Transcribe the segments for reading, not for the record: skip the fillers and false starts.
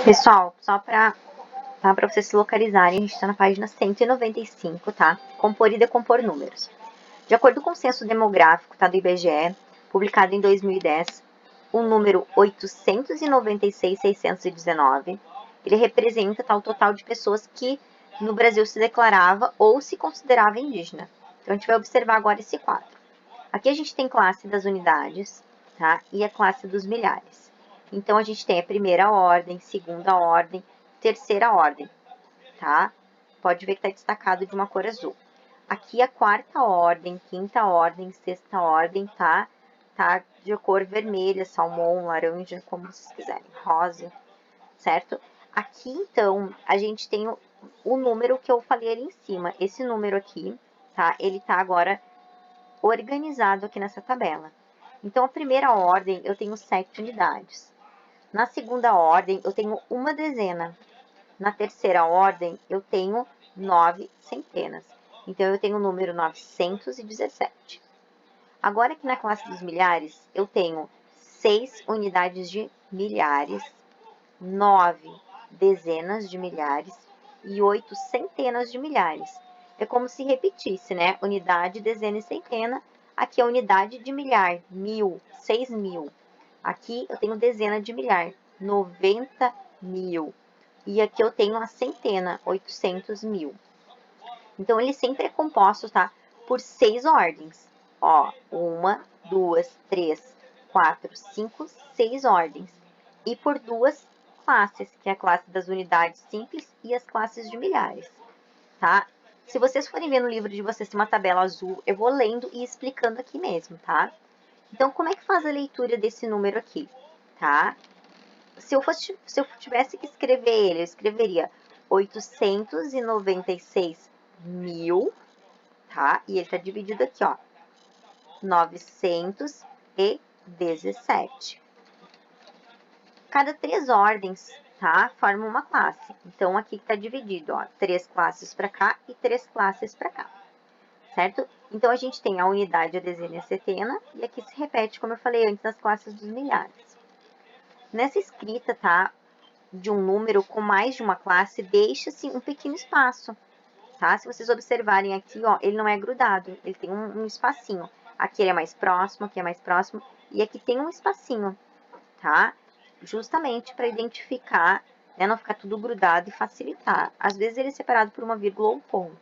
Pessoal, só para vocês se localizarem, a gente está na página 195, tá? Compor e decompor números. De acordo com o censo demográfico, tá, do IBGE, publicado em 2010, o número 896.619, ele representa, tá, o total de pessoas que no Brasil se declarava ou se considerava indígena. Então, a gente vai observar agora esse quadro. Aqui a gente tem classe das unidades, tá? E a classe dos milhares. Então, a gente tem a primeira ordem, segunda ordem, terceira ordem, tá? Pode ver que está destacado de uma cor azul. Aqui a quarta ordem, quinta ordem, sexta ordem, tá? Tá de cor vermelha, salmão, laranja, como vocês quiserem, rosa, certo? Aqui, então, a gente tem o número que eu falei ali em cima. Esse número aqui, tá? Ele tá agora organizado aqui nessa tabela. Então, a primeira ordem, eu tenho 7 unidades. Na segunda ordem, eu tenho uma dezena. Na terceira ordem, eu tenho 9 centenas. Então, eu tenho o número 917. Agora, aqui na classe dos milhares, eu tenho 6 unidades de milhares, 9 dezenas de milhares e 8 centenas de milhares. É como se repetisse, né? Unidade, dezena e centena. Aqui é a unidade de milhar, 1000, 6.000. Aqui eu tenho dezena de milhar, 90.000. E aqui eu tenho a centena, 800.000. Então, ele sempre é composto, tá? Por 6 ordens. Ó, 1, 2, 3, 4, 5, 6 ordens. E por 2 classes, que é a classe das unidades simples e as classes de milhares, tá? Se vocês forem ver no livro de vocês, tem uma tabela azul, eu vou lendo e explicando aqui mesmo, tá? Então, como é que faz a leitura desse número aqui, tá? Se eu tivesse que escrever ele, eu escreveria 896.000, tá? E ele tá dividido aqui, ó, 917. Cada 3 ordens, tá? Forma uma classe. Então, aqui tá dividido, ó, 3 classes para cá e 3 classes para cá, certo? Então, a gente tem a unidade, a dezena e a centena, e aqui se repete, como eu falei antes, nas classes dos milhares. Nessa escrita, tá, de um número com mais de uma classe, deixa-se um pequeno espaço, tá? Se vocês observarem aqui, ó, ele não é grudado, ele tem um espacinho. Aqui ele é mais próximo, aqui é mais próximo, e aqui tem um espacinho, tá? Justamente para identificar, né, não ficar tudo grudado e facilitar. Às vezes ele é separado por uma vírgula ou um ponto.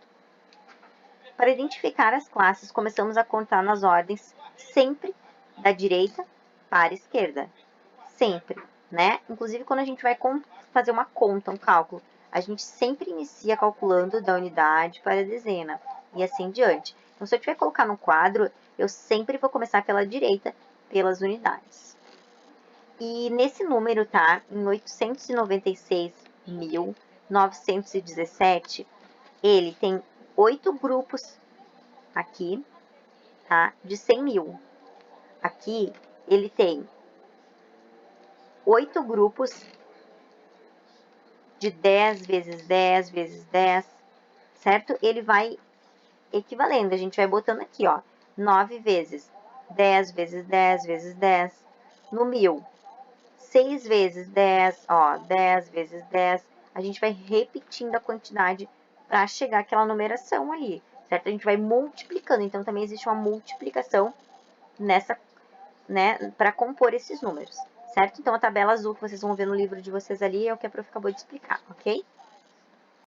Para identificar as classes, começamos a contar nas ordens sempre da direita para a esquerda. Sempre, né? Inclusive, quando a gente vai fazer uma conta, um cálculo, a gente sempre inicia calculando da unidade para a dezena e assim diante. Então, se eu tiver que colocar no quadro, eu sempre vou começar pela direita, pelas unidades. E nesse número, tá? Em 896.917, ele tem 8 grupos aqui, tá? De 100.000. Aqui, ele tem 8 grupos de 10 vezes 10 vezes 10, certo? Ele vai equivalendo, a gente vai botando aqui, ó, 9 vezes 10 vezes 10 vezes 10, no 1000. 6 vezes 10, ó, 10 vezes 10, a gente vai repetindo a quantidade para chegar àquela numeração ali, certo? A gente vai multiplicando, então também existe uma multiplicação nessa, né, para compor esses números, certo? Então a tabela azul que vocês vão ver no livro de vocês ali é o que a prof acabou de explicar, ok?